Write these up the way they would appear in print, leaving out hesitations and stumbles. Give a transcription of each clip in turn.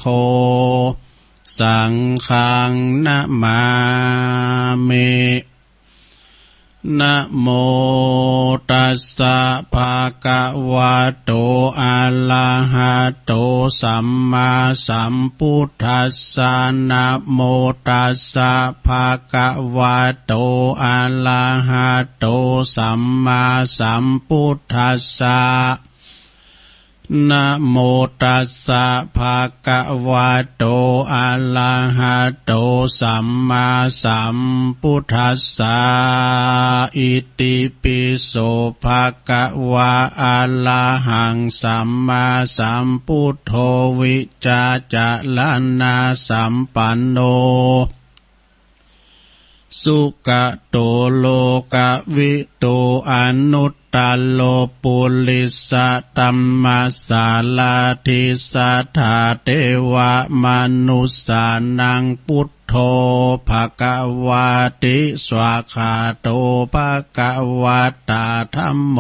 โฆสังฆังนะมามินะโมตัสสะภะคะวะโตอะระหะโตสัมมาสัมพุทธัสสะนะโมตัสสะภะคะวะโตอะระหะโตสัมมาสัมพุทธัสสะนะโมตัสสะภะคะวะโตอะระหะโตสัมมาสัมพุทธัสสะอิติปิโสภะคะวะอะระหังสัมมาสัมพุทโธวิจาจารณะสัมปันโนสุขโตโลกวิโตอนุตตโลปุริสตัมมัสสาลาทิสัทธาเทวมนุสสานังพุทโธภคะวาติสวากขาโตภคะวะตาธัมโม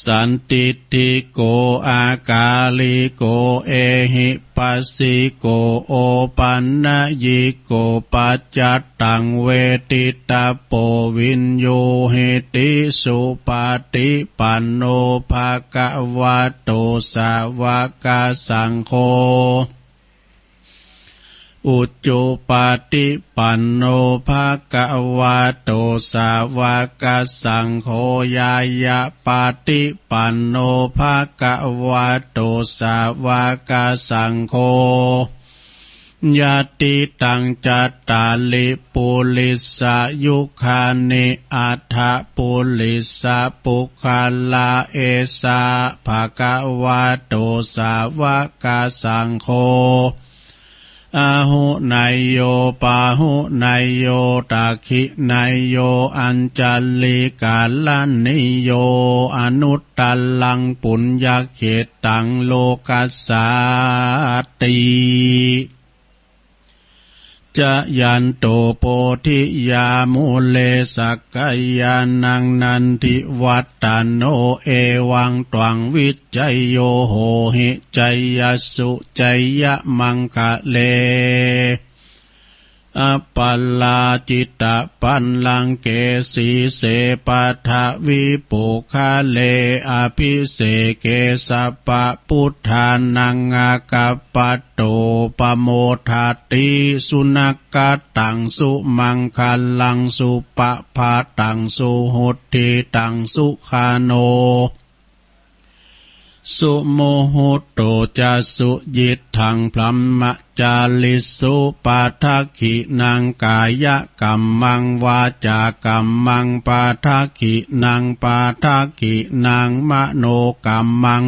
สันติติโกอากาลิโกเอหิปัสสิโกโอปันนยิโกปัจจัตตังเวทิตาโปวินโยเหติสุปาติปันโนภะคะวะโตสาวกสังโฆอุจจุปาติปันโนภะคะวะโตสาวกสังโฆยายะปาติปันโนภะคะวะโตสาวกสังโฆญาติตังจัตตาลิปุลิสายุคานิอัฏฐปุลิสาปุคาลาเอสาภะคะวะโตสาวกสังโฆอาหุนายโยปาหุนายโยตาคินายโยอัญจลิกาลนิโยอนุตตลังปุญญเขตังโลกัสสาติจะยันโตโพธิยามุเลสักกายานังนันทิวัตตโนเอวังตวังวิจัยโยโหหิจัยยสุจัยยะมังคะเลอปัลลาจิตตปันลังเกสีเสปัทวิปุคาเลอภิเสเกสัปะพุทธานังอากัปปะโตปโมทัตติสุนักกตังสุมังคลังสุปะภาตังสุหุตติตังสุขโนสุโมหุตโตจะสุยิตถังพลัมมะจาลิสุปัทขินังกายกัมมังวาจากัมมังปัทขินังปัทขินังมโนกัมมัง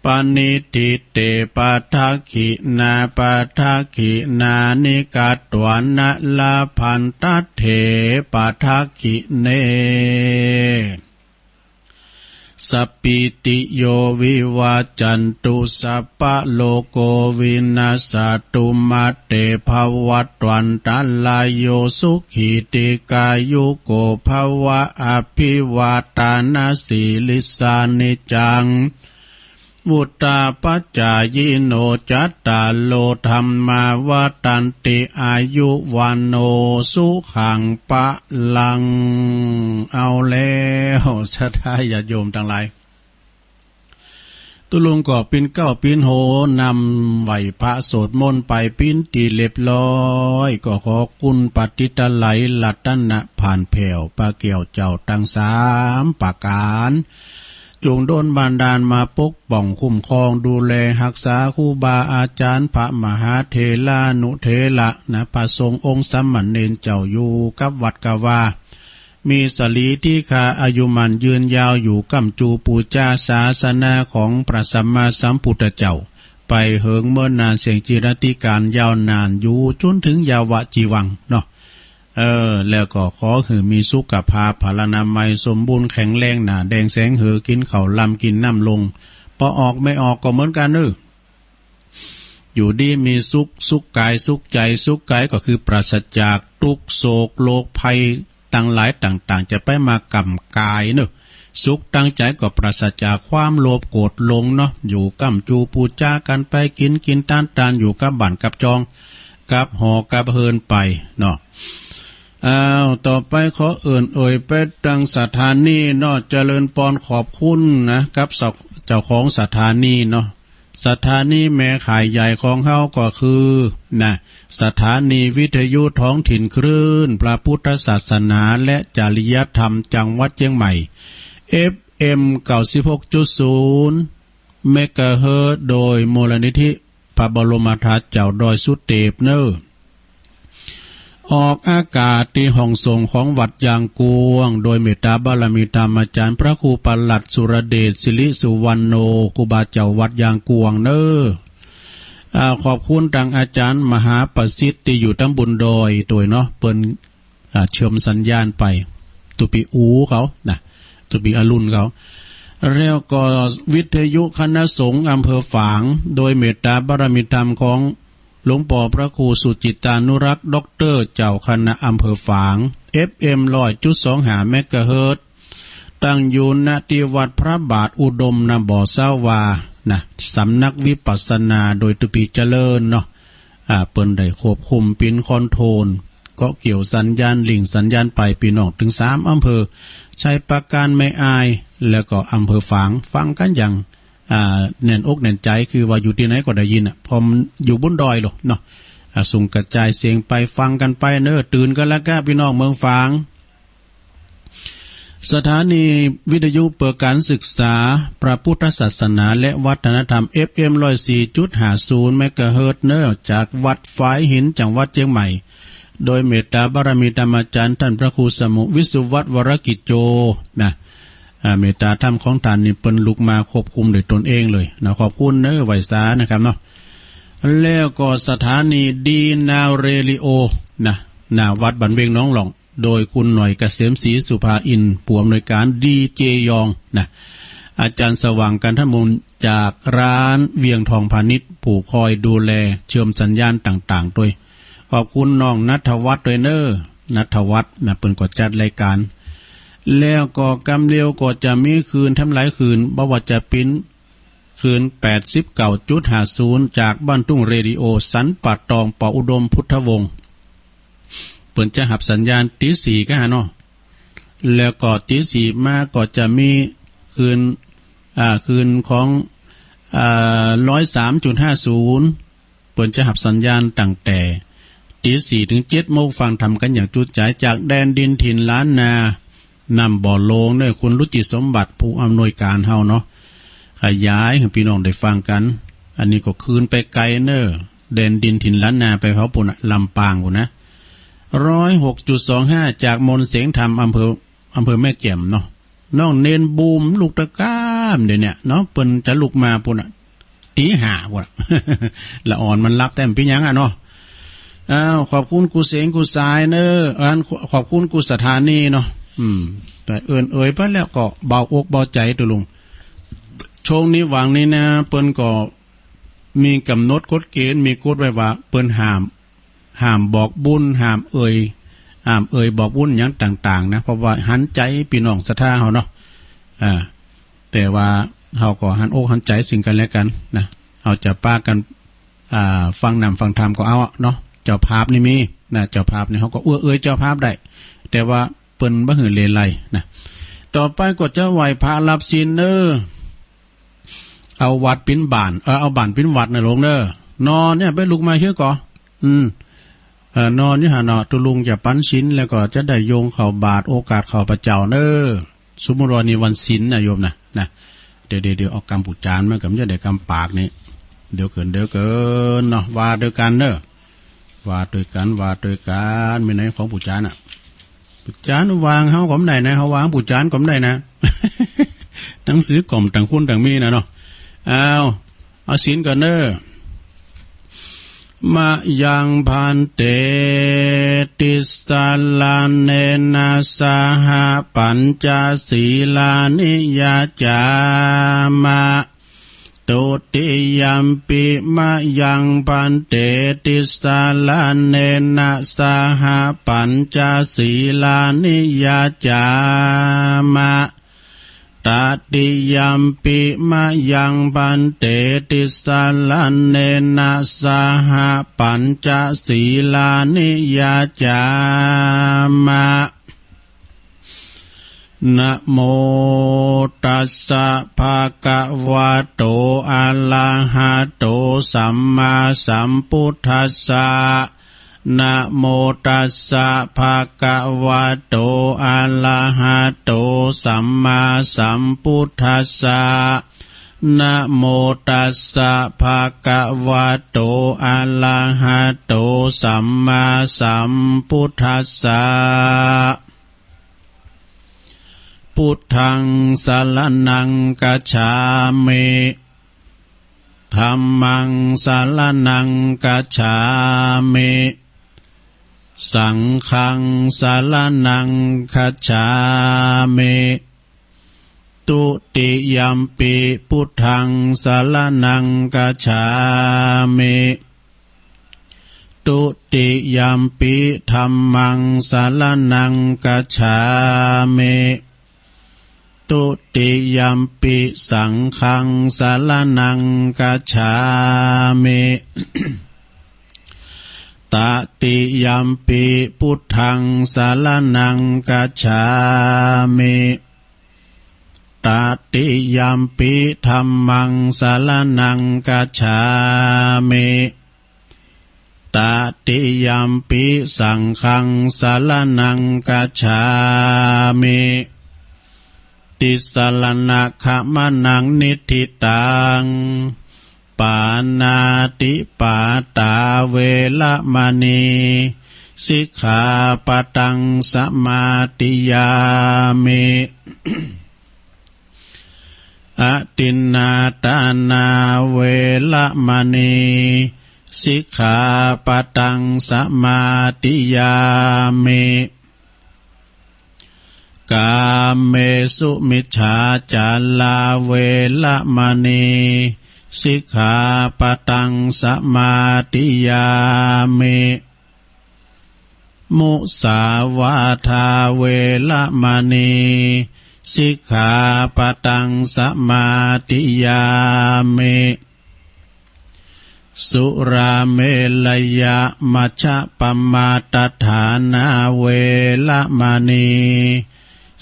ปณิทิเตปัทขินาปัทขินานิกัตวานะลาพันตัเถปัทขิเนสัพพิติโยวิวาจันตุสัพพะโลโกวินาศตุมาเตภวัตวันตัลลายโยสุขีติกายุโกภวะอภิวาตานาสีลิสานิจังวุตตาปัจจายโนจัตตาโลธรรมาวัตันติอายุวันโนสุขังปะลังเอาแล้วศรัทธาญาติโยมทั้งหลายตุลุงก็ปินเก้าปินโหนำไหวพระโสดมนต์ไปปินตีเรียบร้อยก็ขอคุณปฏิตไหลลัตนะผ่านแผ่วปาเกี่ยวเจ้าตั้งสามประการจงโดนบานดาลมาปกป้องคุ้มครองดูแลรักษาครูบาอาจารย์พระมหาเถรานุเถระนะพระสงฆ์องค์สัมมันเนรเจ้าอยู่กับวัดกวามีสลีที่คาอายุมันยืนยาวอยู่กำจูปูจาศาสนาของพระสัมมาสัมพุทธเจ้าไปเหิงเมื่อนานเสียงจิรติการยาวนานอยู่จนถึงยาวะจีวังเนาะแล้วก็ขอคือมีสุขภาพพลานามัยสมบูรณ์แข็งแรงหนาแดงแสงหือกินข้าวลำกินน้ำลงพอออกไม่ออกก็เหมือนกันอยู่ดีมีสุขกายสุขใจสุขกายก็คือปราศจากทุกโศกโรคภัยต่างหลายต่างๆจะไปมากำกาย สุขตั้งใจก็ปราศจากความโลภโกรธหลงเนาะอยู่ก้ำจูปูจากันไปกินต้านอยู่กับบั่นกับจองกับหอกับเฮินไปเนาะต่อไปขอไปตังสถานีเนาะเจริญปอนขอบคุณนะกับเจ้าของสถานีเนาะสถานีแม่ขายใหญ่ของเฮาก็คือนะสถานีวิทยุท้องถิ่นคลื่นพระพุทธศาสนาและจริยธรรมจังหวัดเชียงใหม่ FM 96.0 เมกะเฮิรตซ์โดยมูลนิธิพระบรมธาตุเจ้าดอยสุเทพเนอออกอากาศที่ห้องส่งของวัดยางกวงโดยเมตตาบารมีธรรมอาจารย์พระครูปลัดสุรเดชศิริสุวรรณโนครูบาเจ้าวัดยางกวงเนอขอบคุณทางอาจารย์มหาประสิทธิ์ที่อยู่ตำบลดอยตัวเนาะเปิ้นเชื่อมสัญญาณไปตุปีอูเขานะตุปีอรุณเขาแล้วก็วิทยุคณะสงฆ์อำเภอฝางโดยเมตตาบารมีธรรมของหลวงปู่พระครูสุจิตานุรักษ์ด็อกเตอร์เจ้าคณะอำเภอฝาง FM 100.25 เมกะเฮิรตซ์ตั้งอยู่ณที่วัดพระบาทอุดมนบ่อสาวานะสำนักวิปัสสนาโดยตุปีเจริญเนาะเปิ้นได้ควบคุมปินคอนโทรลก็เกี่ยวสัญญาณลิงสัญญาณไปพี่น้องถึง3อำเภอชัยปราการไม่อายแล้วก็อำเภอฝางฟังกันอย่างแน่นอกแน่นใจคือว่าอยู่ที่ไหนก็ได้ยินพอมันอยู่บนดอยหรอกเนาะส่งกระจายเสียงไปฟังกันไปเนอะตื่นกันแล้วก็พี่น้องเมืองฝางสถานีวิทยุเปิดการศึกษาพระพุทธศาสนาและวัฒนธรรม FM 104.50 เมกะเฮิรตซ์เนอะจากวัดฝายหินจังหวัดเชียงใหม่โดยเมตตาบารมีธรรมอาจารย์ท่านพระครูสมุวิสุวัฒน์วรกิจโจนะเมตตาธรรมของท่านนี่เปิ้นลุกมาควบคุมโดยตนเองเลยนะขอบคุณเนอะไวสานะครับเนาะแล้วก็สถานีดีนาเรลิโอนะหน้าวัดบันเวงน้องหล่องโดยคุณหน่อยเกษมศรีสุภาอินผู้อำนวยการดีเจยองนะอาจารย์สว่างกันทมุนจากร้านเวียงทองพาณิชย์ผู้คอยดูแลเชื่อมสัญญาณต่างๆด้วยขอบคุณน้องณัฐวัฒน์ด้วยเนอะณัฐวัฒน์นะเปิ้นก็จัดรายการแล้วก็กำเดียวก็จะมีคืนทำหลายคืนบ่ว่าจะเป็นคืน 89.50 จากบ้านทุ่งเรดิโอสันปัดตองปออุดมพุทธวงศ์เปิ้นจะหับสัญญาณตี 4ก็หาเนาะแล้วก็ตี 4มาก็จะมีคืนของ103.50 เปิ้นจะหับสัญญาณตั้งแต่ตี 4 ถึง 7 โมงฟังทำกันอย่างจุใจจากแดนดินถิ่นล้านนานำบ่อโลงด้วยคุณรุจิสมบัติผู้อำนวยการเฮาเนาะขยายให้พี่น้องได้ฟังกันอันนี้ก็คืนไปไกลเนอแดนดินถิ่นล้านนาไปเขาปุ่นลำปางปุ่นนะ 106.25 จากมนเสียงธรรมอำเภอแม่แจ่มเนาะน้องเนนบูมลูกตะก้ามเดี๋ยวเนี่ยเนาะเปิ้นจะลุกมาปุ่นตีห้าปุ่น ละอ่อนมันรับแต้มพี่ยังเนาะขอบคุณกูเสียงกูสายเนอขอบคุณกูสถานีเนาะแต่ไปแล้วก็เบาอกเบาใจตัวลุงช่วงนี้หวังนี้นะเปิ้นก็มีกำหนดกฎเกณฑ์มีกฎไว้ว่าเปิ้นห้ามบอกบุญห้ามบอกบุญอย่างต่างๆนะเพราะว่าหันใจพี่น้องศรัทธาเฮาเนาะแต่ว่าเฮาก็หันอกหันใจสิ่งกันและกันนะเฮาจะป้ากันฟังนำฟังธรรมก็เอาเนาะเจ้าภาพนี่มีนะเจ้าภาพนี่เฮาก็เจ้าภาพได้แต่ว่าเปิ้นบ่หือเลไลนะต่อไปก็จะไหว้พระรับศีลเนอเอาวัดปิ้นบ้านเอาบ้านปิ้นวัดน่ะลงเด้อนอนเนี่ยไปลุกมาเฮือก่อนอนนี่หาเนาะตุลุงจะปั้นศีลแล้วก็จะได้โยงเข้าบาตรโอกาสเข้าพระเจ้าเนอสมมุติว่านี่วันศีลนะโยมนะเดี๋ยวเอากำปุจานมากับจะได้กำปากนี่เดี๋ยวเกินเนาะว่าด้วยกันเนอว่าด้วยกันมีไหนของปุจานปุจานวางเฮาก็ได้นะเฮาวางปุจานก็ได้นะ หนังสือกล่อมต่างคุณต่างมีนะเนาะเอาศีลกันเนอมายังพันเตติสาลาเนนะสหปัญจศีลานิยาจามะตุติยัมปิมายังพันเตติสาลาเนนะสหปัญจศีลานิยาจามะ ตติยัมปิมะยังปันเตติสาลันเนนะสหปัญจศีลานิยาจามะนะโมตัสสะภะคะวะโตอะระหะโตสัมมาสัมพุทธัสสะนะโมตัสสะภะคะวะโตอะระหะโตสัมมาสัมพุทธัสสะนะโมตัสสะภะคะวะโตอะระหะโตสัมมาสัมพุทธัสสะพุทธังสรณังคัจฉามิธัมมังสรณังคัจฉามิสังฆังสรณังคัจฉามิตุติยัมปิพุทธังสรณังคัจฉามิตุติยัมปิธัมมังสรณังคัจฉามิตุติยัมปิสังฆังสรณังคัจฉามิตติยัมปิพุทธังสรณังคัจฉามิตติยัมปิธัมมังสรณังคัจฉามิตติยัมปิสังฆังสรณังคัจฉามิติสรณะขมนังนิธิตังปานาติปาตาเวละมณีสิกขาปะตังสมาติยามิอะตินนาตานาเวละมณีสิกขาปะตังสมาติยามิกาเมสุมิจฉาจาลาเวละมณีสิกขาปะตังสมาติยามิมุสาวาทาเวละมณีสิกขาปะตังสมาติยามิสุราเมลยะมัชฌะปมาตฐานาเวละมณี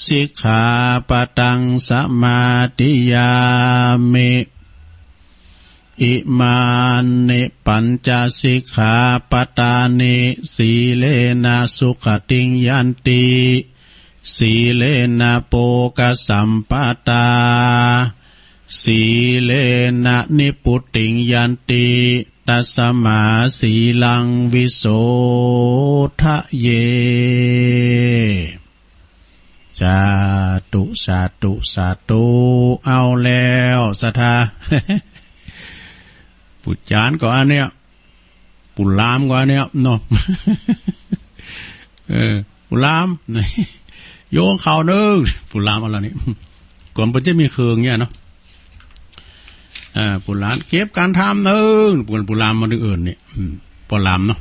สิกขาปะตังสมาติยามิอิมานิปัญจสิกขาปตานิสีเลนะสุขติงยันติสีเลนะโปกสัมปตาสีเลนะนิพุติงยันติตัสมาสีลังวิโสทะเยสาธุสาธุสาธุเอาแล้วศรัทธา ปุจจานก็อันเนี้ยปุลามก็อันเนี้ยเนาะ ปุลามโยงเข่าเนึงปุลามอะไรนี่ก่อนมันจะมีเครื่องเนี่ยเนาะปุลามเก็บการทำเนึงปุลามมันอื่นเนี่ยปุลามเนาะ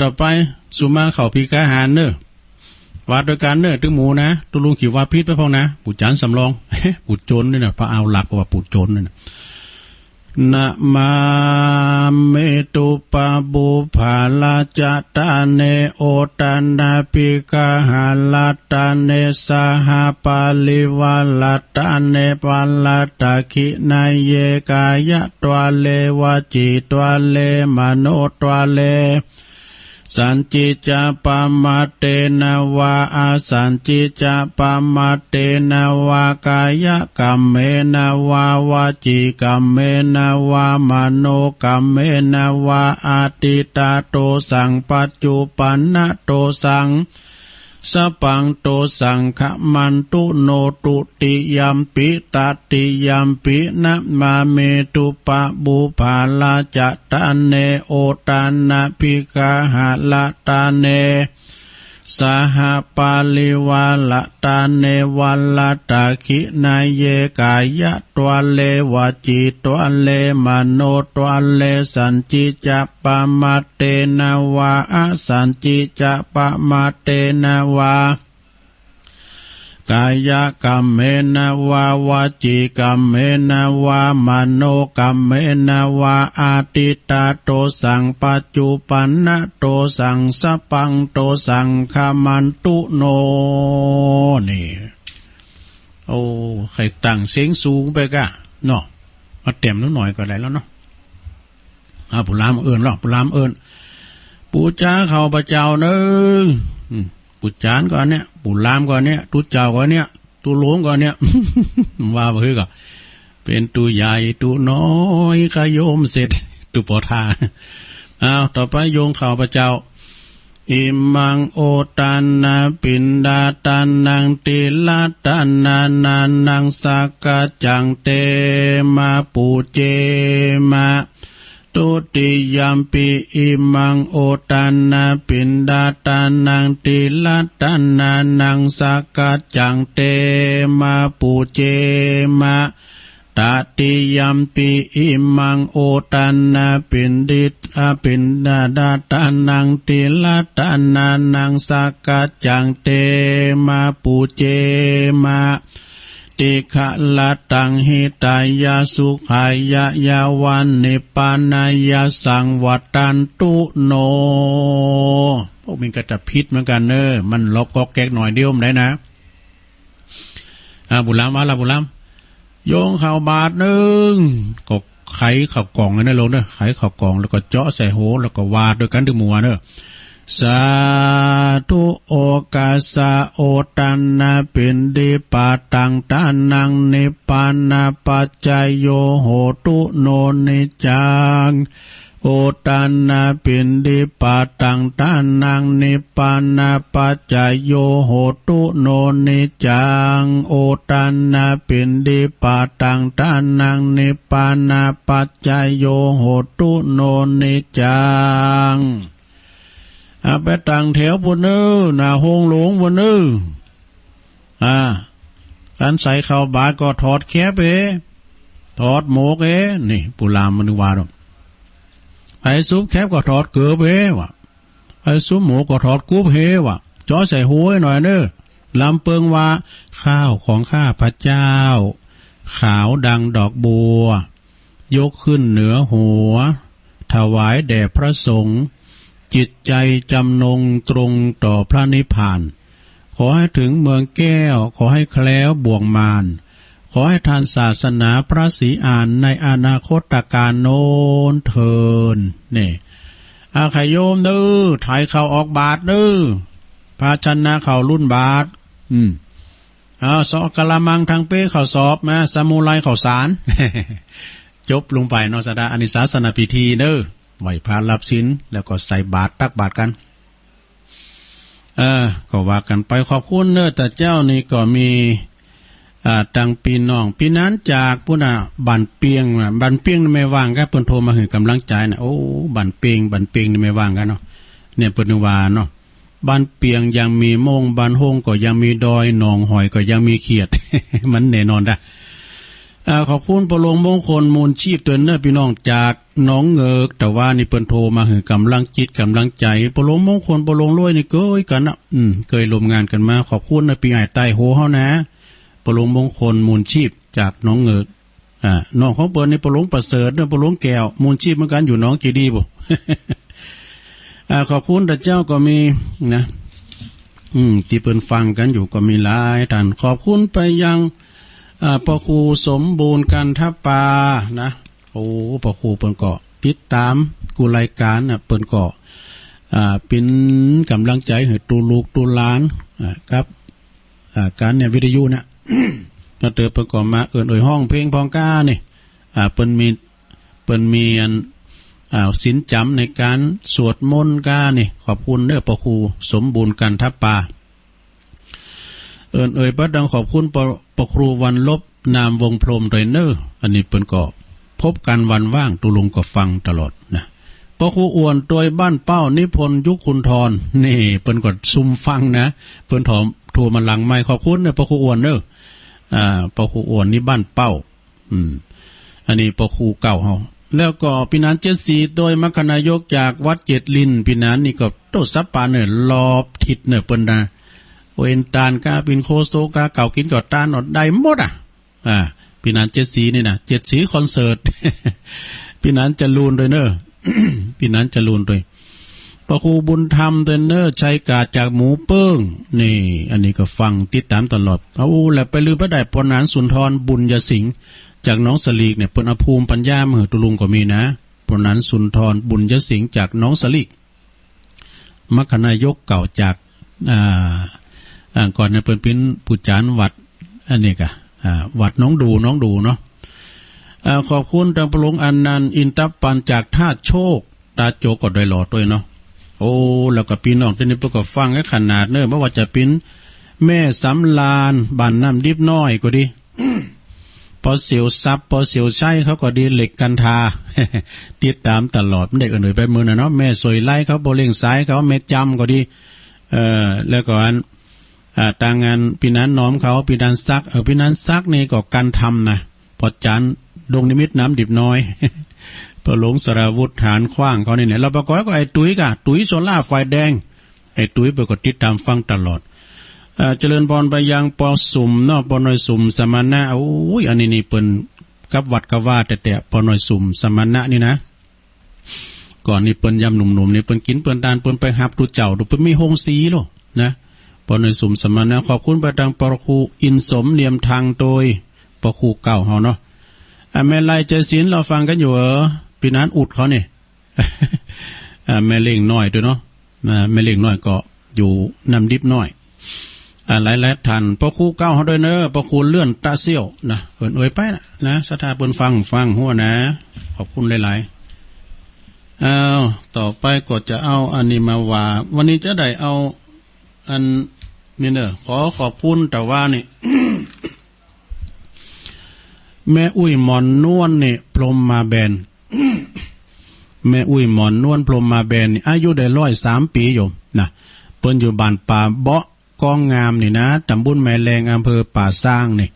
ต่อไปสุมาเข่าพีกาหารเนอะว่าโดยการเนอะถึงหมูนะตุลุงขีว่าพิษไปพองนะปุจจานสำรอง ปุจโจนนี่นะพระเอาหลักว่าปุจโจนนี่นะนะมาเมตุปะบุภาลาจัตตาเนโอตันนาปิกาหาลาตาเนสหปาลิวาลาตาเนปัลลาตาคินายเยกายะตัวเลวจิตัวเลมโนตัวเลสันจิจาปามาเตนะวะอาสันจิจาปามาเตนะวะกายะกัมเมนะวะวาจิกัมเมนะวะมโนกัมเมนะวะอาติตาโตสังปัจจุปันนะโตสังสปังโตสังขมันตุโนตุติยัมปิตติยัมปินะมาเมตุปะบุภาลาจัตตาเนโอตานะภิกาหาลาตาเนสหปาลิวาลตาเนวัลลตาคินายเยกายะตัวเลวจิตัวเลมโนตัวเลสันจิจะปะมาเตนะวะอสันจิจะปะมาเตนะวะ กายกรรมเมนะวาวาจีกรรมเมนะวามโนกรรมเมนะวาอาติตาโตสังปัจจุปันนะโตสังสปังโตสังคมันตุโนนี่โอ้ใครตั้งเสียงสูงไปกะเนาะมาเต็มนิดหน่อยก็ได้แล้วเนาะผู้ลามเอิญหรอผู้ลามเอิญปูจ้าเขาพระเจ้าเนอปูจานก่อนเนี่ยปูลามก่อนเนี่ยตุเจ้าก่อนเนี่ยตุหลวงก่อนเนี่ย ว่าไปก็เป็นตุใหญ่ตุน้อยขโยมเสร็จตุปอทาต่อไปโยงเขาพระเจ้าอิมังโอตันนาปินดาตันนังติลาตันนานานังสักกะจังเตมาปูเจมาตุติยัมปิอิมังโอตันนาปินดาตันนังติลาตันนานังสักกะจังเตมาปูเจมาตติยัมปิอิมังโอตันนาปินดิตปินดาดาตันนังติลาตันนานังสักกะจังเตมาปูเจมาติขะละตังหิตายาสุขายะยาวันนิปานายาสังวัตันตุโนพวกมันก็จะพิษเหมือนกันมันล็อกก็แก๊กหน่อยเดียวมันได้นะบุญล้ำว่าละบุญล้ำโยงข่าวบาทหนึ่งก็ไขข่าวกล่องนั่นลงไขข่าวกล่องแล้วก็เจาะใส่โหแล้วก็วาดด้วยกันด้วยมัวสาธุโอกาสาโอตันนาเป็นดิปาตังตานังนิปานาปัจจโยโหตุโนนิจังโอตันนาเป็นดิปาตังตานังนิปานาปัจจโยโหตุโนนิจังโอตันนาเป็นดิปาตังตานังนิปานาปัจจโยโหตุโนนิจังไปตั้งแถวบนหน้าห้องหลวงบนการใส่ข้าวบาทก็ถอดแคบถอดหมกนี่ปุรามมันว่าดอกไอ้ซุปแคบก็ถอดเกือบวะไอ้ซุปหมูก็ถอดกุบวะจ่อใส่หัวหน่อยลำเปิงว่าข้าวของข้าพระเจ้าขาวดังดอกบัวยกขึ้นเหนือหัวถวายแด่พระสงฆ์จิตใจจำนงตรงต่อพระนิพพานขอให้ถึงเมืองแก้วขอให้แคล้วบ่วงมารขอให้ทานศาสนาพระศรีอานในอนาคตการโน้นเทินนี่ขยโยมถ่ายเขาออกบาทภาชนะเขารุ่นบาทสอกะละมังทางเป้เขาสอบมาสมุไรเขาสาร จบลงไปนอสดาอนิศาสนพิธีไหวพารับศีลแล้วก็ใส่บาตรตักบาตรกันก็ว่ากันไปขอบคุณแต่เจ้านี่ก็มีตังปีน้องปีนั้นจากพุ่นบันเปียงไม่ว่างครับเพิ่นโทรมาให้กำลังใจนะโอ้บันเปียงนี่ไม่ว่างกันเนาะเนี่ยเพิ่นว่าเนาะบันเปียงยังมีโมงบันโฮงก็ยังมีดอยหนองหอยก็ยังมีเขียด มันแน่นอนได้ขอบคุณประโลงมงคลมูลชีพตัวพี่น้องจากน้องเงิกแต่ว่านี่เปิ้นโทรมาให้กำลังจิตกำลังใจประโลงมงคลประโลงรวยนี่เกยกันนะเคยร่วมงานกันมาขอบคุณปีใหม่ใต้โหเฮานะประโลงมงคลมูลชีพจากน้องเงิกน้องของเปิ้นนี่ประโลงประเสริฐประโลงแก้วมูลชีพเหมือนกันอยู่น้องจีดีบ่ ขอบคุณแต่เจ้าก็มีนะที่เปิ้นฟังกันอยู่ก็มีหลายท่านขอบคุณไปยังพระครูสมบูรณ์กันทปานะโอ้พระครูเปิ้นก็ติดตามกูรายการเปิ้นก็เป็นกำลังใจให้ตูลูกตูหลานครับการเนี่ยวิทยุเนี่ย ก็เติบเปิ้นก็มาเอ่ยห้องเพลงพองก้านี่เปิ้นมีศีลจำในการสวดมนต์ก้านี่ขอบคุณพระครูสมบูรณ์กันทปาประดังขอบคุณปครูวันลบนามวงพรมเทรนเนอร์อันนี้เปิ้นก็พบกันวันว่างตุลุงก็ฟังตลอดนะปครูอ้วนตัวบ้านเป้านิพนธ์ยุคคุณทรนี่เปิ้นก็ซุ่มฟังนะเปิ้นโทรมาหลังไมค์ขอบคุณปครูอ้วนปครูอ้วนนี่บ้านเป้าอันนี้ปครูเก่าเฮาแล้วก็พี่นัน74โดยมรรคนายกจากวัดเจ็ดลินพี่นันนี่ก็โตซับปารอบทิศเปิ้นนะ โอเอ็นตานกาปินโคโซกาเก่ากินกอดตานอดได้หมดพี่นันเจ็ดสีนี่นะเจ็ดสีคอนเสิร์ต พี่นันจะลูนด้วยเนอะ พี่นันจะลูนด้วยพระครูบุญธรรมเดนเนอร์ชัยกาจากหมูเปิ้งนี่อันนี้ก็ฟังติดตามตลอดเอาแล้วไปลืมพระได้ปนานสุนทรบุญยสิงห์จากน้องสลีกเนี่ยเปิ้นอภูมิปัญญาเมื่อตุลุงก็มีนะปนานสุนทรบุญยสิงห์จากน้องสลีกมัคคณายกเก่าจากก่อนเนี่ยเปิ้นเป็นผู้จานวัดอันนี้ก็วัดน้องดูเนาะขอบคุณทางพระหลวงอนันต์อินทปันจากท่าโชคตาโจก็ได้หลอดด้วยเนาะโอ้แล้วก็พี่น้องที่นี่ประกอบฟังให้ขนาดเนอะไม่ว่าจะเป็นแม่สำลานบ้านน้ำดิบน้อยก็ดี พอเสียวซับพอเสียวใช้เขาก็ดีเหล็กกันทา ติดตามตลอดเด็กเอ๋ยไปมือนะเนาะแม่สวยไล่เขาโบเล่งซ้ายเขาแม่จำก็ดีแล้วก็อันต่างงานพี่นันน้อมเขาพี่นันซักพี่นันซักนี่ก็การทำนะพอจันดงนิมิตน้ำดิบน้อย พอหลงสราวุธฐานขว้างเขาเนี่ยเราประกอบก็ไอ้ตุ้ยกะตุ้ยโซล่าไฟแดงไอ้ตุ้ยไปก็ติดตามฟังตลอดเจริญพรไปยังปอสุ่มเนาะปอน้อยสุ่มสมณะโอ้ยอันนี้นี่เปิ้นกับวัดกับว่าแต่ปอน้อยสุ่มสมณะนี่นะก่อนนี่เปิ้นยำหนุ่มๆนี่เปิ้นกินเปิ้นทานเปิ้นไปหับดูเจ้าดูเปิ้นมีหงสีโลนะปอน้อยสุ่มสมณะขอบคุณไปทางปรครูอินสมเนียมทางโดยปรครูเก่าเฮาเนาะแม่ไล่ใจศีลเราฟังกันอยู่พี่นั้นอุดเขาเนี่ย แม่เล่งน้อยด้วยเนาะแม่เล่งน้อยก็อยู่นำดิบน้อยหลายท่านพระครูเก้าเขาด้วยเนอะพระครูเลื่อนตาเซี่ยวนะเอ่ยไปนะสถาเปิ้นฟังหัวนะขอบคุณหลายๆต่อไปก็จะเอาอันนี้มาว่าวันนี้จะได้เอาอันนี่เนอะขอบคุณแต่ว่านี่ แม่อุ้ยหมอนนวลนี่พรหมมาแบน แม่อุ้ยหมอนนวลพรหมมาแบนนี่อายุได้103 ปีอยู่นะเปิ้นอยู่บ้านป่าเบาะกองงามนี่นะตำบลแม่แรงอำเภอป่าสร้างนี่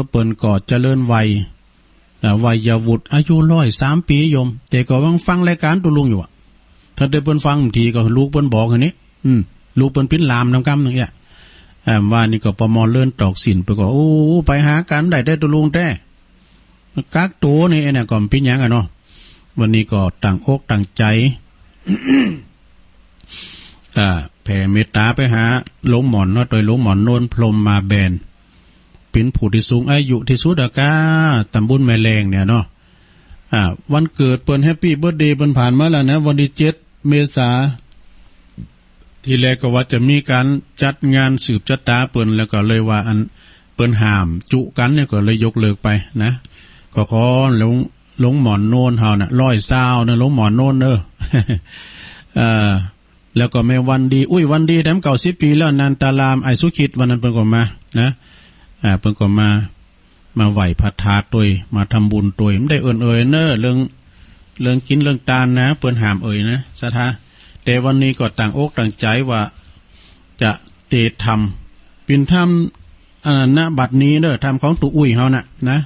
เปิ้นก็เจริญวัยวัยวุฒิอายุ103 ปีโยมแต่ก็ฟังรายการตุลุงอยู่อ่ะถ้าได้เปิ้นฟังทีก็ลูกเปิ้นบอกอย่างนี้ลูกเปิ้นปิ้นลามนำกำนึงเนี่ยว่านี่ก็ประมอเลื่อนตอกสินไปก็โอ้ไปหากันได้ตุลุงแต่กักตัวนี่เนี่ยก็ปิ้นยังอ่ะเนาะวันนี้ก็ต่างอกต่างใจ แผ่เมตตาไปหาหลวงหมอนเนาะโดยหลวงหมอนโนนพรหมมาแบนเป็นผู้ที่สูงอายุที่สุดตำบลแม่แรงเนี่ยเนาะวันเกิดเปิ้นแฮปปี้เบิร์ธเดย์เปิ้นผ่านมาแล้วนะวันที่7 เมษายนทีแรกก็ว่าจะมีการจัดงานสืบชะตาเปิ้นแล้วก็เลยว่าอันเปิ้นห้ามจุกันเนี่ยก็เลยยกเลิกไปนะก็ขอหลวงหมอนโนนเฮาน่ะ120นะหลวงหมอนโนนเด้อแล้วก็แม่วันดีวันดีแถม90 ปีแล้วนันตารามไอสุขิตวันนั้นเพิ่นก็มานะเพิ่นก็มาไหว้พระธาตุด้วยมาทำบุญด้วยไม่ได้เอ่ยเนอะเรื่องกินเรื่องตาลนะเพิ่นห้ามนะสถาแต่วันนี้ก็ต่างอกต่างใจว่าจะเตทำปินทำณบัดนี้เด้อทำของตุเฮาน่ะนะ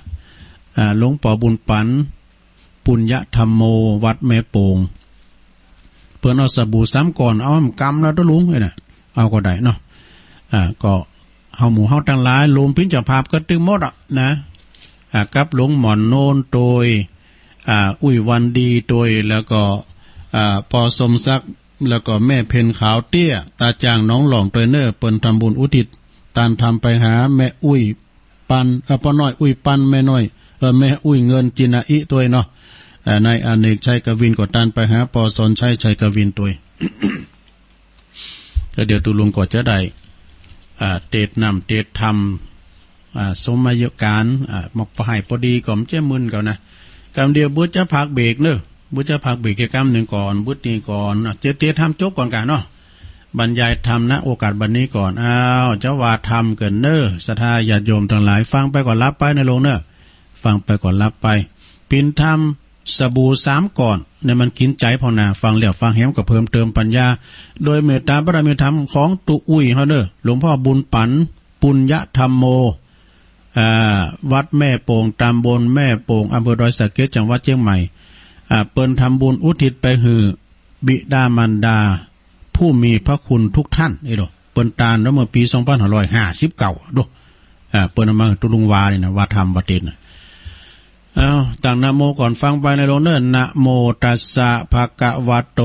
หลวงปู่บุญปันปุญญธรรมโมวัดแม่โป่งเปิ้นเอาสบู่3 ก่อนเอากำแล้วตะลุงเอ้ยน่ะเอาก็ได้เนาะก็เฮาหมู่เฮาทั้งหลายรวมพินเจ้าภาพก็ตึงหมดอ่ะนะกับหลวงหมอนโนนโดยวันดีโดยแล้วก็ปอสมศักดิ์แล้วก็แม่เพ็ญขาวเตี้ยตาจางน้องหลองตัวเนอร์เปิ้นทำบุญอุทิศตานทำไปหาแม่ปันป้าน้อยปันแม่น้อยแม่เงินจินาอิตัวเนาะนายอเนกชัยกวินก็ตานไปหาปอสนชัยกวินตัว ก็เดี๋ยวตุลุงก็จะได้เตดนำเตดทำสมยการมกปหายพอดีก่อมเจ้มึนก่อนนะกำเดียวบุญจะพักเบรกเนอะบุญจะพักเบรกกิจกรรมหนึ่งก่อนบุญนี้ก่อนเตดทำจบก่อนกันเนาะบรรยายธรรมนะโอกาสบันนี้ก่อนเจ้าว่าธรรมเกินเนอะศรัทธาญาติโยมทั้งหลายฟังไปก่อนรับไปในโลงเนอะฟังไปก่อนรับไปปินธรรมสบู่3 ก่อนเนี่ยมันกินใจพอนาฟังเหลี่ยวฟังแหมก็เพิ่มเติมปัญญาโดยเมตตาบารมีธรรมของตุเฮาเด้อหลวงพ่อบุญปันปุญญธรรมโมวัดแม่โป่งตำบลแม่โป่งอำเภอดอยสะเก็ดจังหวัดเชียงใหม่เปิ้นทำบุญอุทิศไปหือบิดามารดาผู้มีพระคุณทุกท่านนี่หรอ ปิ้นตานแล้วเมื่อปี2559ดูเปิ้นเอามาตุลุงวานี่นะว่าธรรมว่าเต็ดนะตั้งนะโมก่อนฟังไปในโลกเนิ่นนะโมตัสสะภะคะวะโต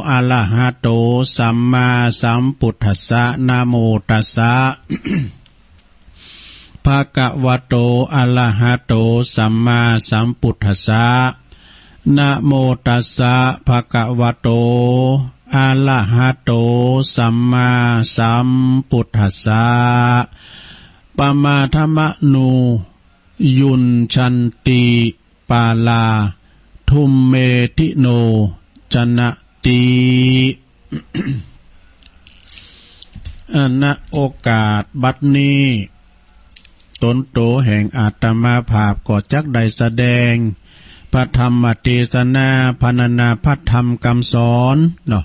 อะระหะโตสัมมาสัมพุทธัสสะนะโมตัสสะ ภะคะวะโตอะระหะโตสัมมาสัมพุทธัสสะนะโมตัสสะภะคะวะโตอะระหะโตสัมมาสัมพุทธัสสะปมาธมะนูยุนชันติปาลาทุมเมติโนจนะติ ณโอกาสบัดนี้ตนโตแห่งอาตมาภาพก็จักได้แสดงพระธรรมเทศนาพรรณนาพระธรรมคำสอนเนาะ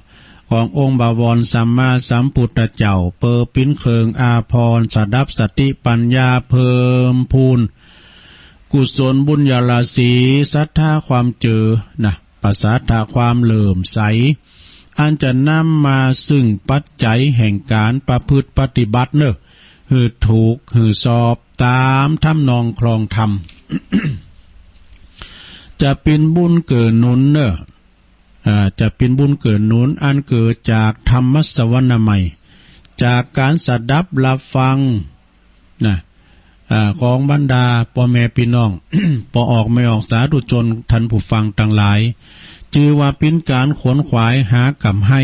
ขององค์บวรสัมมาสัมพุทธเจ้าเปอปิ้นเคิงอาภรณ์สดับสติปัญญาเพิ่มพูนกุศลบุญญาลาสีศรัทธาความเจอนะปัสสัทธาความเลื่อมใสอันจะนำมาซึ่งปัจจัยแห่งการประพฤติปฏิบัติเนอะหือถูกหือสอบตามทำนองคลองธรรม จะเป็นบุญเกิดหนุนเนอะจะเป็นบุญเกิดหนุนอันเกิดจากธรรมสวรรค์ใหม่จากการสดับรับฟังนะของบรรดาพ่อแม่พี่น้อง พอออกไม่ออกสาธุชนท่านผู้ฟังทั้งหลายจือว่าเป็นการขวนขวายหากำให้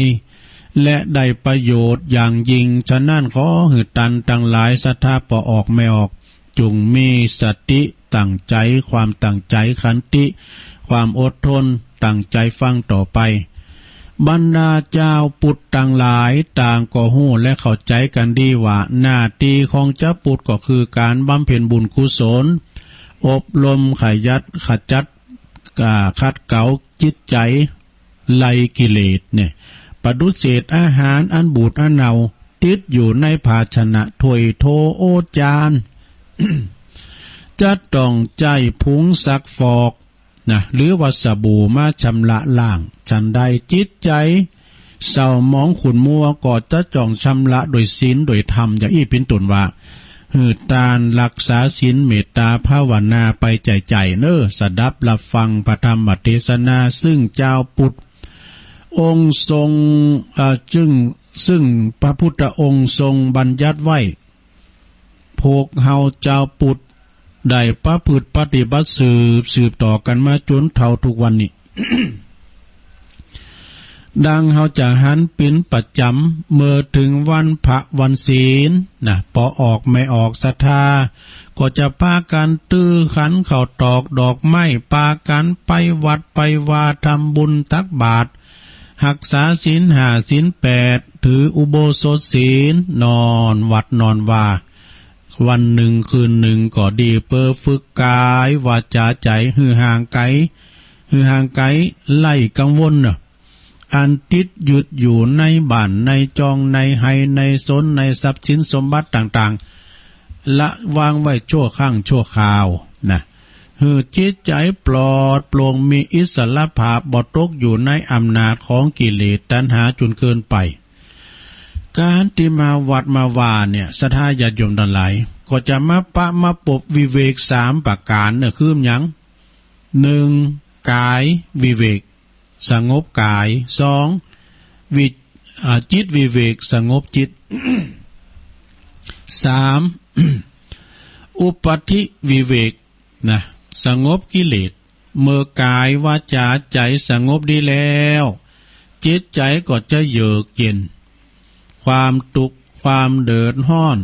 และได้ประโยชน์อย่างยิ่งฉะนั้นขอหือตันทั้งหลายศรัทธาพอออกไม่ออกจงมีสติตั้งใจความตั้งใจขันติความอดทนตั้งใจฟังต่อไปบรรดาเจ้าปุตต่างหลายต่างก็ฮู้และเข้าใจกันดีว่าหน้าที่ของเจ้าปุตก็คือการบำเพ็ญบุญกุศลอบรมขยัดขจัดขัดเกลาจิตใจไล่กิเลสเนี่ยปฏิเสธอาหารอันบูดอันเน่าติดอยู่ในภาชนะถ้วยโถโอจาน จะต้องใจพุงซักฟอกนะหรือว่าสบู่มาชำระล้างฉันใดจิตใจเศร้าหมองขุ่นมัวก็จะจ้องชำระโดยศีลโดยธรรมอย่างอี้เป็นต้นว่าหือตานรักษาศีลเมตตาภาวนาไปใจเน้อสดับรับฟังพระธรรมเทศนาซึ่งเจ้าปุตองค์ทรงซึ่งพระพุทธองค์ทรงบัญญัติไว้พวกเฮาเจ้าปุตได้ประพฤติปฏิบัติสืบต่อกันมาจนเท่าทุกวันนี้ ดังเฮาจะหันปิ่นประจำเมื่อถึงวันพระวันศีลนะพอออกไม่ออกศรัทธาก็จะพากันตื้อขันเข้าตอกดอกไม้พากันไปวัดไปวาทำบุญตักบาตรรักษาศีล5ศีล8ถืออุโบสถศีลนอนวัดนอนวาวันหนึ่งคืนหนึ่งก็ดีเพื่อฝึกกายวาจาใจหือห่างไกลไล่กังวลอันติดหยุดอยู่ในบ้านในจองในไฮในสนในทรัพย์สินสมบัติต่างๆละวางไว้ชั่วข้างชั่วคราวนะหือจิตใจปลอดโปร่งมีอิสระภาพบ่ตกอยู่ในอำนาจของกิเลสตัณหาจนเกินไปการที่มาวัดมาวาเนี่ยศรัทธาญาติโยมทั้งหลายก็จะมาปบวิเวก3ประการเนี่ยคือหยัง1กายวิเวกสงบกาย2จิตวิเวกสงบจิต 3 อุปธิวิเวกนะสงบกิเลสเมื่อกายวาจาใจสงบดีแล้วจิตใจก็จะเยือกเย็นความทุกข์ความเดือดร้อน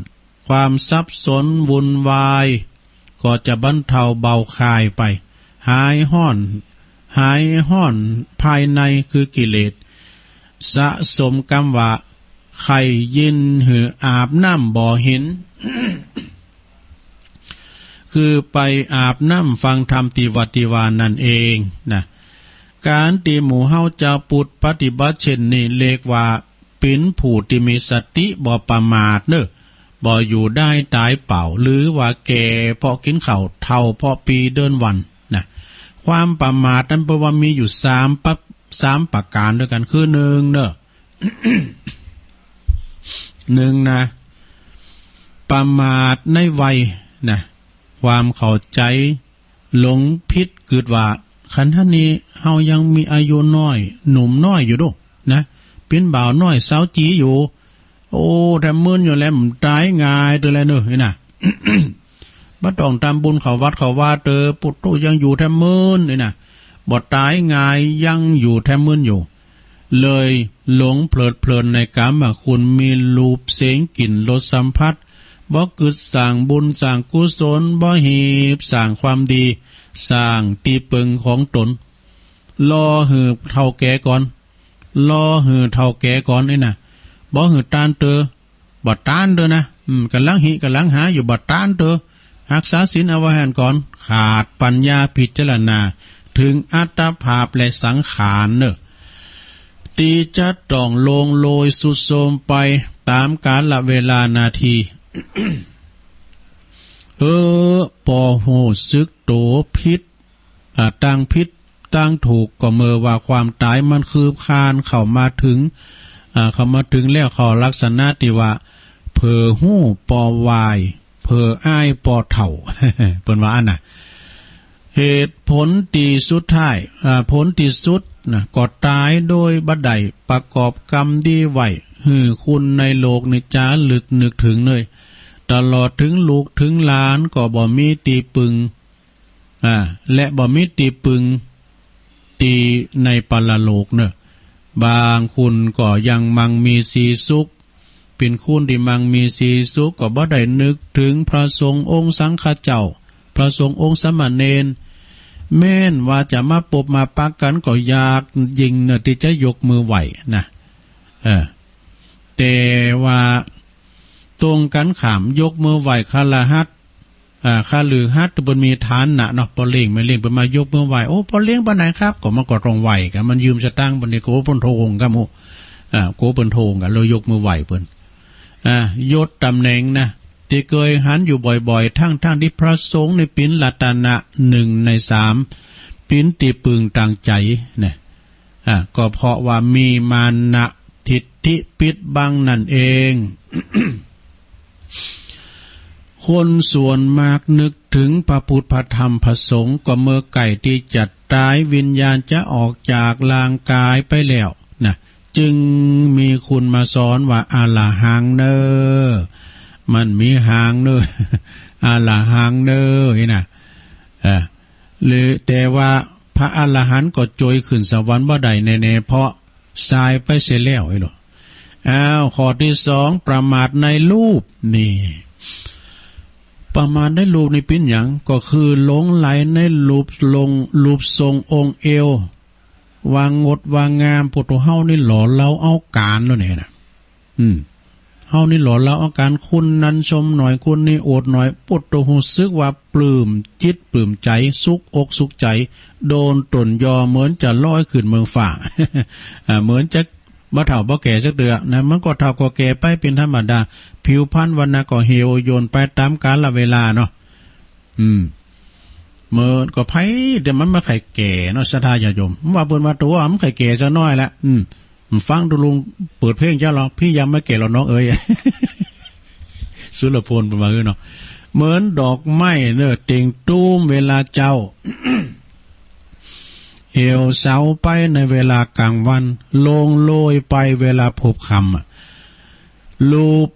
ความสับสนวุ่นวายก็จะบรรเทาเบาคลายไปหายห้อนภายในคือกิเลสสะสมกรรมว่าไข่ยินหืออาบน้ำบ่อหิน คือไปอาบน้ำฟังธรรมติวัติวานั่นเองนะการที่หมู่เฮาจะปุตปฏิบัติเช่นนี้เรียกว่าเป็นผู้ที่มีสติบ่ประมาทเนอะบ่อยู่ได้ตายเปล่าหรือว่าแก่เพราะกินข้าวเท่าเพราะปีเดินวันนะความประมาทนั้นเพราะว่ามีอยู่3ประการด้วยกันคือ1เนอะ หนึ่งนะประมาทในวัยนะความเข้าใจหลงผิดเกิดว่าขันท่านนี้เฮายังมีอายุน้อยหนุ่มน้อยอยู่ด้วยนะเป็นบ่าวน้อยสาวจีอยู่โอ้แต่มื่นอยู่แล้วมันตายง่ายตัวแล้วเนอะนี่นะ บ่ต้องตามบุญเขาวัดเขาว่าเตอปุตโตยังอยู่แทมมื่นนี่นะบ่ตายง่ายยังอยู่แทมมื่นอยู่เลยหลงเพลิดเพลินในกามคุณมีรูปเสียงกลิ่นรสสัมผัสบ่กึดสร้างบุญสร้างกุศลบ่หีบสร้างความดีสร้างตีเปิงของตนรอหือเท่าแก่ก่อนรอหือเท่าแก่ก่อนไอ้น่ะบ่หือตานเตอบ่ตานเตอนะกำลังหิกำลังหาอยู่บ่ตานเตอรักษาศีลเอาไว้ก่อนขาดปัญญาพิจารณาถึงอัตภาพและสังขารเนอะตีจะต้องลงโลยสุดโทรมไปตามกาลเวลานาที ปอโหซึกโตพิษตั้งพิษตั้งถูกก็เมื่อว่าความตายมันคือคานเข้ามาถึงแล้วเขาลักษณะที่ว่าเผอหู้ปอวายเผออ้ายปอเถ่า เปิ้นว่าอันน่ะเหตุผลตีสุดท้ายผลที่สุดนะก็ตายโดยบัดใดประกอบกรรมดีไว้หือคุณในโลกในจ้าลึกนึกถึงเลยตลอดถึงลูกถึงหลานก็บ่มีตีปึงและบ่มีตีปึงตีในปรโลกเนอะบางคุณก็ยังมังมีสีสุขเป็นคุณที่มังมีสีสุขก็บ่ได้นึกถึงพระสงฆ์องค์สังฆเจ้าพระสงฆ์องค์สมณเณรแม่นว่าจะมาปบมาปักกันก็อยากยิงเนอะที่จะยกมือไหวนะแต่ว่าตรงกันขามยกมือไหวคาลาฮัดคาลือฮัดบนมีฐานนะเนาะพอเลี้ยงไม่เลี้ยงไปมายกมือไหวโอ้พอเลี้ยงปานไหนครับก็มันก็ตรงไหวกันมันยืมสตางค์บนนี้โกปนโทงครับโมโกปนโทงกันเรายกมือไหวเพิ่นยศตำแหน่งนะที่เคยหันอยู่บ่อยๆทั้งที่พระสงฆ์ในปิ่นรัตนะ1 ใน 3ปิ่นตีปึงต่างใจเนี่ยก็เพราะว่ามีมานะทิฏฐิปิดบังนั่นเอง คนส่วนมากนึกถึงพระพุทธพระธรรมพระสงฆ์ก็เมื่อไก่ที่จัดตายวิญญาณจะออกจากร่างกายไปแล้วนะจึงมีคุณมาสอนว่าอาลาหังเนอมันมีหางเนออาลาหังเนอนี่นะหรือแต่ว่าพระอรหันต์ก็โจยขึ้นสวรรค์บ่ได้แน่ๆเพราะทรายไปเสียแล้วไอ้หรอข้อที่2ประมาทในรูปนี่ประมาทในรูปนี่เป็นหยังก็คือหลงไหลในรูปทรงองค์เอววางงดวางงามปุถุเฮานี่หล่อเล้าเอาการแล้วเนี่ยนะเฮานี่หล่อเล้าเอาการคุณนั้นชมหน่อยคุณนี่โอดหน่อยปุถุหูซึกว่าปลื้มจิตปลื้มใจสุกอกสุขใจโดนตนยอเหมือนจะลอยขึ้นเมืองฝ่า เหมือนจะบ่เฒ่าบ่แก่สักเดือนะมันก็เฒ่าก็แก่ไปเป็นธรรมดาผิวพรรณวรรณะก็เหี่ยวโยนไปตามกาลเวลาเนาะเมื่อก็ไผเดี๋ยวมันมาไข่แก่เนาะศรัทธาญาติโยมว่าเปิ้นว่าตัวมันไข่แก่ซะน้อยละฟังดูลุงเปิดเพลงเจ้าหรอพี่ยังไม่แก่หรอกน้องเอ้ย สุรพลประมาณนี้เนาะเหมือนดอกไม้เนอะเต่งตุ้มเวลาเจ้า เหี่ยวเสาไปในเวลากลางวันลงโรยไปเวลาพบค่ำรูป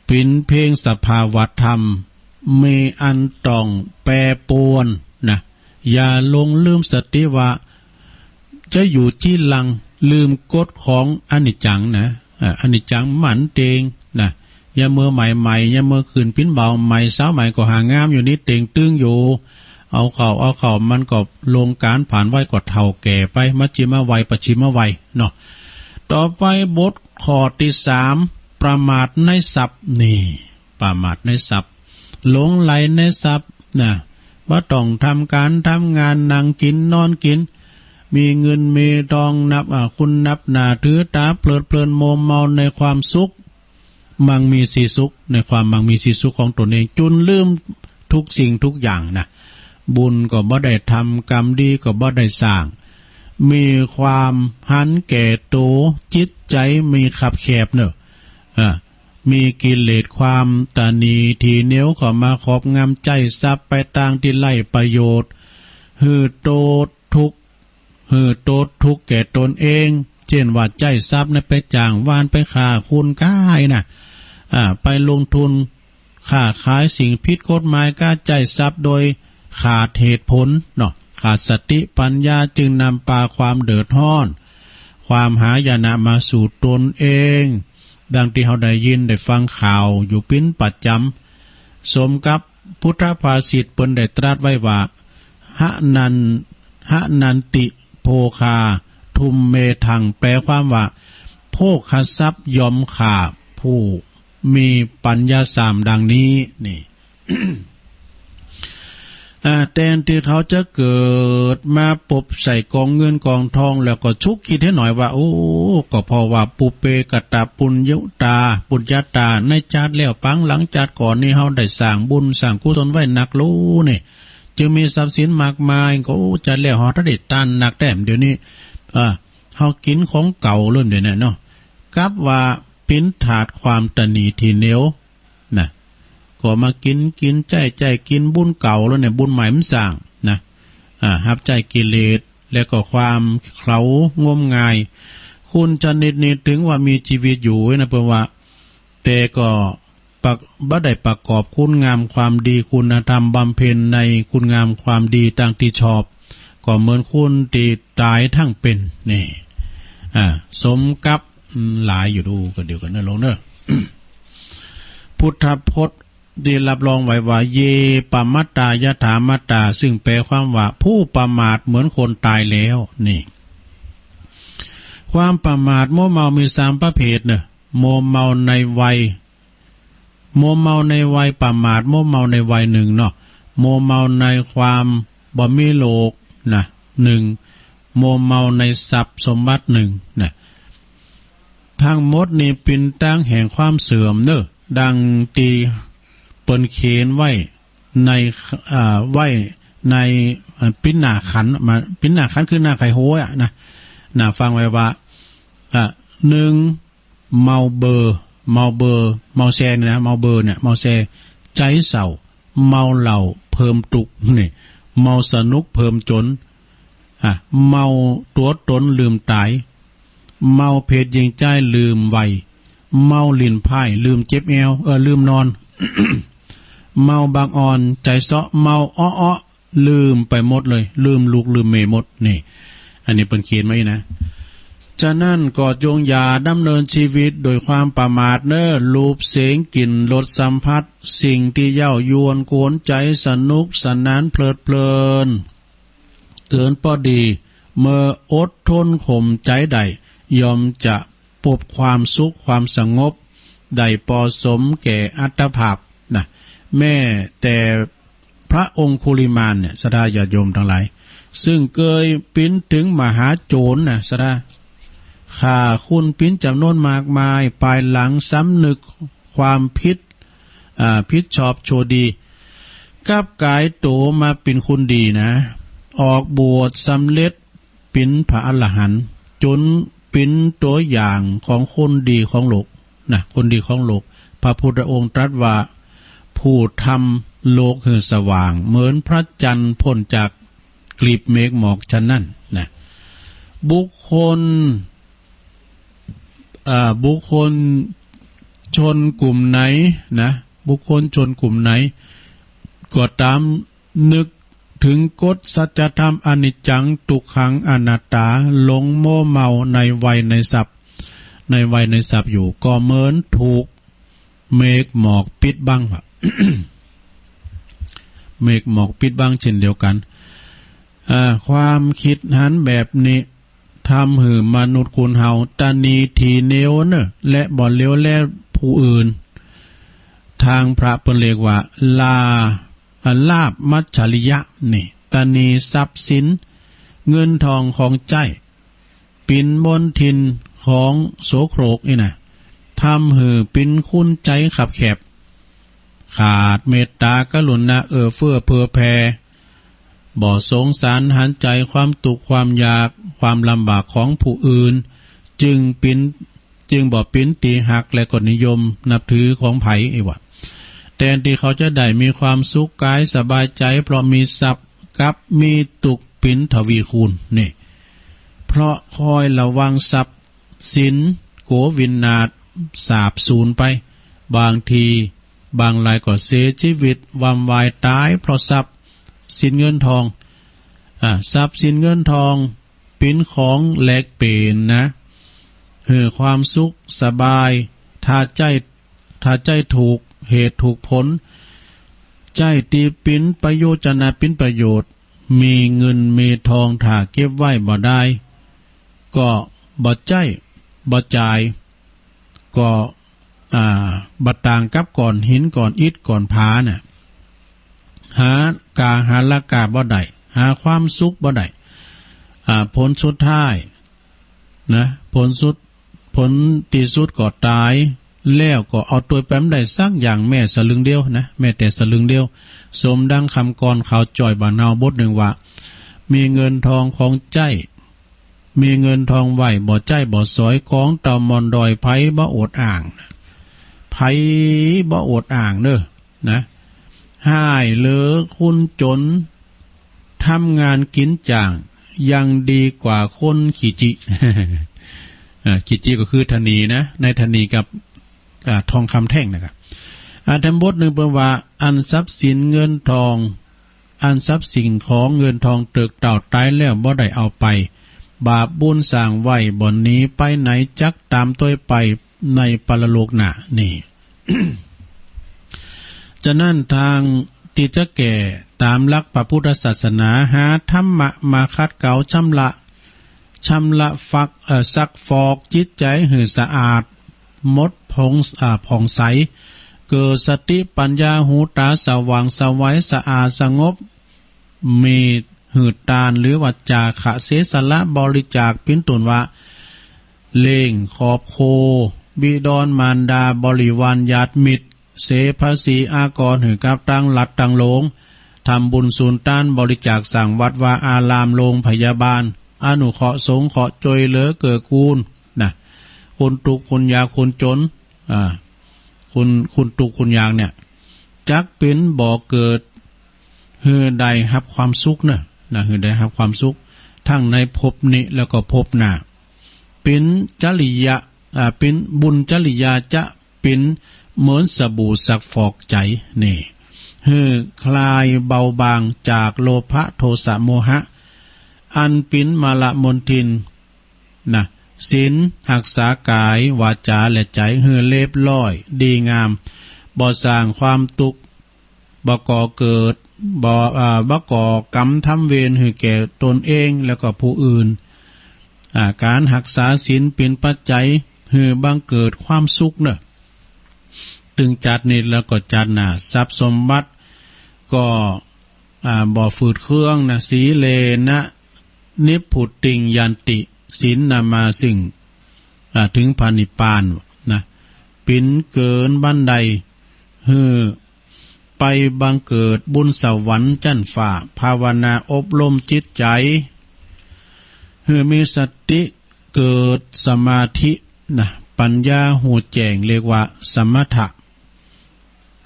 ปิ่นเพลงสภาวธรรมมีอันต้องแปรปรวนนะอย่าลงลืมสติว่าจะอยู่ที่ลังลืมกฎของอนิจจังนะอนิจจังหมันเตงนะอย่าเมื่อใหม่ๆอย่าเมื่อคืนปิ้นเบาใหม่สาวใหม่ก็หางามอยู่นี่เต่งตึงอยู่เอาเข่ามันก็ลงการผ่านไว้ก็เท่าแก่ไปมัชฌิมวัยปัจฉิมวัยเนาะต่อไปบทข้อที่3ประมาทในทรัพย์นี่ประมาทในทรัพย์หลงไหลในทรัพย์นะว่าต้องทำการทำงานนั่งกินนอนกินมีเงินมีทองนับคุณนับหนาถือตาเพลิดเพลินโมเมาในความสุขมังมีสีสุขในความมังมีสีสุขของตนเองจนลืมทุกสิ่งทุกอย่างนะบุญก็บ่ได้ทำกรรมดีก็บ่ได้สร้างมีความหันแก่โตจิตใจมีขับแคบเนอะ มีกิเลสความตานีทีเหนียวเข้ามาครอบงำใจทรัพย์ไปต่างที่ไล่ประโยชน์หือโตทุกแก่ตนเองเช่นว่าใจทรัพย์ไปจ้างวานไปฆ่าคุณก้ายนะไปลงทุนค้าขายสิ่งผิดกฎหมายก้าใจทรัพย์โดยขาดเหตุผลเนาะขาดสติปัญญาจึงนำพาความเดือดร้อนความหายนะมาสู่ตนเองดังที่เราได้ยินได้ฟังข่าวอยู่เป็นประจำสมกับพุทธภาษิตเปิ้นได้ตรัสไว้ว่าหะนันติโภคาทุมเมทังแปลความว่าโภคทรัพย์ยอมข่าผู้มีปัญญาสามดังนี้นี่ แทนที่เขาจะเกิดมาปบใส่กองเงินกองทองแล้วก็ชุกคิดให้หน่อยว่าโอ้ก็เพราะว่าปุเปกตาปุญญาตาในชาติแล้วปังหลังชาติก่อนนี่เฮาได้สร้างบุญสร้างกุศลไว้หนักรู้นี่จึงมีทรัพย์สินมากมายก็จะแล้วเฮาถ้าได้ตันหนักแต้มเดี๋ยวนี้เฮากินของเก่าเริ่มเดี๋ยวนี้เนาะกับว่าปิ้นถาดความตนีทีเหนียวนะก็มากินใจกินบุญเก่าแล้วเนี่ยบุญใหม่มันสร้างนะหับใจกิเลสแล้วก็ความเขางมงายคุณจะนิดถึงว่ามีชีวิตอยู่นะเพราะว่าแต่ก็บ่ได้ประกอบคุณงามความดีคุณธรรมบำเพ็ญในคุณงามความดีต่างที่ชอบก็เหมือนคุณที่ตายทั้งเป็นนี่สมกับหลายอยู่ดูก็เดียวกันนะลงเนอะ พุทธพจน์ได้รับรองไว้ว่าเยปมัตตายถามัตตาซึ่งแปลความว่าผู้ประมาทเหมือนคนตายแล้วนี่ความประมาทโมเมามี3ประเภทเนอะโมเมาในวัยประมาทโมเมาในวัยหนึ่งเนาะโมเมาในความบ่มีโลกนะ1โมเมาในทรัพย์สมบัติ1นะทั้งหมดนี่เป็นตั้งแห่งความเสื่อมเนอะดังตีเปิ้นเขียนไว้ในปิ้นหน้าขันมาปิ้นหน้าขันคือหน้าไข่โหยนะฟังไว้ว่า1เมาเบอร์เมาแซนะเมาเบอร์เนี่ยเมาแซใจเศร้าเมาเหล้าเพิ่มตุกนี่เมาสนุกเพิ่มจนเมาตัวตนลืมตายเมาเพศยิงใจลืมวัยเมาลิ้นไพ่ลืมเจ็บแอวลืมนอน เมาบางอ่อนใจเซาะเมาอ้อลืมไปหมดเลยลืมลูกลืมเมหมดนี่อันนี้เป็นเขียนไว้นะฉะนั้นก็จงอย่าดำเนินชีวิตโดยความประมาทรูปเสียงกลิ่นรสสัมผัสสิ่งที่เย้ายวนกวนใจสนุกสนานเพลินเกินพอดีเมื่ออดทนข่มใจใดยอมจะพบความสุขความสงบได้พอสมแก่อัตภาพนะแม่แต่พระองคุลิมานเนี่ยสดาญาติโยมทั้งหลายซึ่งเคยปิ้นถึงมหาโจรนะสดาข่าคุณปิ้นจำนวนมากมายภายหลังสำนึกความผิดชอบโชดีกับกายโตมาเป็นคุณดีนะออกบวชสำเร็จเป็นพระอรหันต์จนเป็นตัวอย่างของคนดีของโลกนะคนดีของโลกพระพุทธองค์ตรัสว่าผู้ทำโลกคือสว่างเหมือนพระจันทร์พ้นจากกลีบเมฆหมอกฉะนั้นนะบุคคลชนกลุ่มไหนนะบุคคลชนกลุ่มไหนก็ตามนึกถึงกฎสัจธรรมอนิจจังทุกขังอนัตตาหลงโมเมาในวัยในทรัพย์อยู่ก็เหมือนถูกเมฆหมอกปิดบัง เมฆหมอกปิดบังเช่นเดียวกันความคิดหันแบบนี้ทำให้มนุษย์คุณเฮาตานีทีเหนียวและบ่เลี้ยวและผู้อื่นทางพระเพิ่นเรียกว่าลาภมัจฉริยะนี่ตานีทรัพย์สินเงินทองของใจปิ่นมนทินของโสโครกนี่นะทำให้ปิ่นคุณใจขับแคบขาดเมตตากรุณาเฟื้อเผื่อแผ่บ่สงสารหันใจความตุกข์ความอยากความลำบากของผู้อื่นจึงปิ่น จึงบ่ปิ้นตีหักและก็นิยมนับถือของไผไอ้วะแทนที่เขาจะได้มีความสุขกายสบายใจเพราะมีทรัพย์กับมีตุกปิ้นทวีคูณนี่เพราะคอยระวังทรัพย์สินโกวินาศสาบสูญไปบางทีบางรายก็เสียชีวิตวำวายตายเพราะทรัพย์สินเงินทองทรัพย์สินเงินทองเป็นของแลกเปลี่ยนนะความสุขสบายถ้าใจถูกเหตุถูกผลใจตีปิ้นประโยชน์จะนาปิ้นประโยชน์มีเงินมีทองถ้าเก็บไว้บ่ได้ก็บ่ใจบ่จ่ายก็บัดต่างกับก่อนหินก่อนอิฐก่อนผาน่ะหาละกาบ่ได้หาความสุขบ่ได้ผลสุดท้ายนะผลที่สุดก็ตายแล้วก็เอาตัวแป้มได้สักอย่างแม่สลึงเดียวนะแม่แต่สลึงเดียวสมดังคำกรเขาจ่อยบานาวบทหนึ่งว่ามีเงินทองของใจมีเงินทองไหวบ่ใจบ่สอยของตอมอนดอยไผบ่อดอ่างไผบ่อดอ่างเด้อนะห้ายเลอคุณจนทำงานกินจ่างยังดีกว่าคนขี้จิ ขี้จิก็คือธนีนะในธนีกับทองคำแท่งนะครับธรรมบทหนึ่งเปิดว่าอันทรัพย์สินเงินทองอันทรัพย์สินของเงินทองเติกเต่าตายแล้วบ่ได้เอาไปบาปบุญสร้างไว้บ่หนีไปไหนจักตามตัวไปในปรโลกหน้านี่ ฉะนั้นทางที่จะแก่ตามหลักพระพุทธศาสนาหาธรรมะมาคัดเกลาชำระซักฟอกจิตใจให้สะอาดหมดผ่องใสเกิดสติปัญญาหูตาสว่างสวัยสะอาดสงบมีหืดตานหรือว่าจาขะเสสละบริจาคปิ้นตุนว่าเล่งขอบโคบิดอนมารดาบริวารญาติมิตรเสภาษีอากรหือกับตั้งหลัดตั้งโลงทำบุญสูนต้านบริจาคสั่งวัดวาอารามโรงพยาบาลอนุเคราะห์สงเคราะห์จอยเหลือเกิดกูลนะคนตุกคนยาคนจนคุณตุกคุณยางเนี่ยจักเป็นบ่อเกิดเฮือใดรับความสุขนะเฮือใดรับความสุขทั้งในภพนี้แล้วก็ภพหน้าเป็นจริยะเป็นบุญจริยาจะเป็นเหมือนสบู่ซักฟอกใจนี่เฮือคลายเบาบางจากโลภะโทสะโมหะอันปินมาละมนทินนะศีลหักษากายวาจาและใจเฮือเรียบร้อยดีงามบ่สร้างความตุกข์บ่ก่อเกิดบ่ก่อกรรมทำเวรให้แก่ตนเองแล้วก็ผู้อื่นการหักษาศีลเป็นปัจจัยให้บังเกิดความสุขเนอะตึงจัดนี่แล้วก็จัดทรัพย์สมบัติก็บ่ฝืดเครื่องสีเลนะนิพพุติงยันติศีลนำมาสิ่งถึงพานิพพานนะปิ่นเกินบันไดไปบังเกิดบุญสวรรค์จันฝ่าภาวนาอบรมจิตใจมีสติเกิดสมาธินะปัญญาหูแจ้งเรียกว่าสมถะ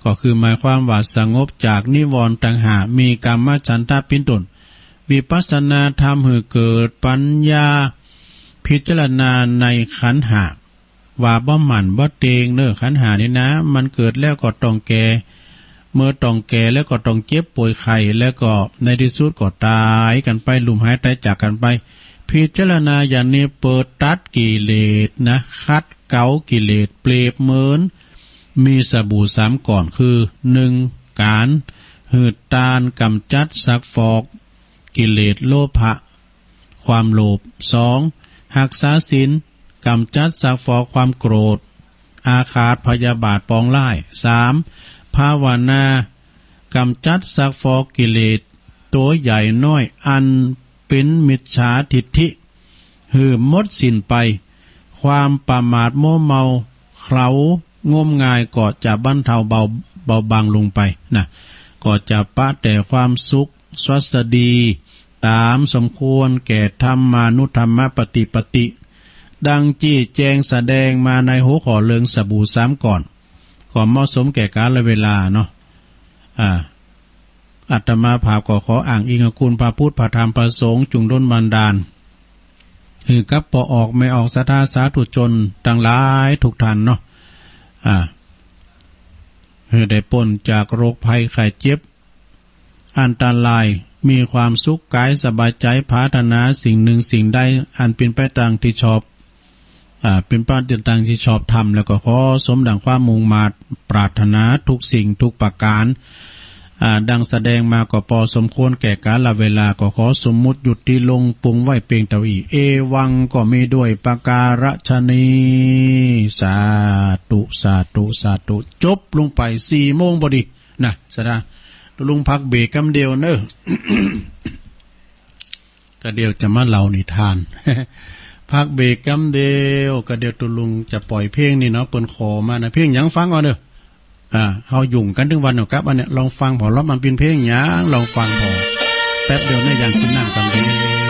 ก็คือหมายความว่าสงบจากนิวรณ์ต่างหากมีกามฉันทะเป็นต้นวิปัสสนาธรรมให้เกิดปัญญาพิจารณาในขันธ์ห้าว่าบ่หมั่นบ่เตงเน้อขันธ์ห้านี่นะมันเกิดแล้วก็ต้องแก่เมื่อต้องแก่แล้วก็ต้องเจ็บป่วยไข้แล้วก็ในที่สุดก็ตายกันไปลุ่มหายตายจากกันไปพิจารณาอย่างนี้เปิดตัดกิเลสนะคัดเกากิเลสเปรียบเหมือนมีสบู่3ก่อนคือ 1. การหืดตานกำจัดซักฟอกกิเลสโลภะความโลภ 2. หักษาศีลกำจัดซักฟอกความโกรธอาฆาตพยาบาทปองร้าย 3. ภาวนากำจัดซักฟอกกิเลสตัวใหญ่น้อยอันเป็นมิจฉาทิฏฐิหือหมดสิ้นไปความประมาทโม้เมาเขางมงายก็จะบรรเทาเบาบางลงไปนะก็จะปะแต่ความสุขสวัสดีตามสมควรแก่ธรรมานุธรรมปฏิ ดังจี้แจงแสดงมาในหัวข้อเรื่องสบู่3ก่อนขอเหมาะสมแก่กาลเวลาเนาะอาตมาภาพก็ขออ้างอิงคุณพระพุทธพระธรรมพระสงฆ์จุงดลบันดาลหือกับปอออกไม่ออกศรัทธาสาธุชนต่างหลายทุกท่านเนาะได้พ้นจากโรคภัยไข้เจ็บอันตรายมีความสุขกายสบายใจพัฒนาสิ่งหนึ่งสิ่งใดอันเป็นไปตามที่ชอบเป็นไปตามที่ชอบทำแล้วก็ขอสมดังความมุ่งมา่ปรารถนาทุกสิ่งทุกประการดังแสดงมาก็พอสมควรแก่กาลเวลาก็ขอสมมุติหยุดที่ลงปรุงไว้เพียงเท่านี้เอวังก็มีด้วยประการฉนี้สาธุสาธุสาธุจบลงไป4 โมงพอดีนะสดาลุงพักเบรกกำเดียวเนอะ ก็เดียวจะมาเล่านิทาน พักเบรกกำเดียวก็เดียวตุลุงจะปล่อยเพลงนี่เนาะเปิ้นขอมานะเพลงหยังฟังก่อนเด้อเฮายุ่งกันถึงวันเนาะครับอันเนี้ยลองฟังพอแล้วมันเป็นเพลงหยังลองฟังพอแป๊บเดียวเนี่ยอย่างกินน้ำกันเด้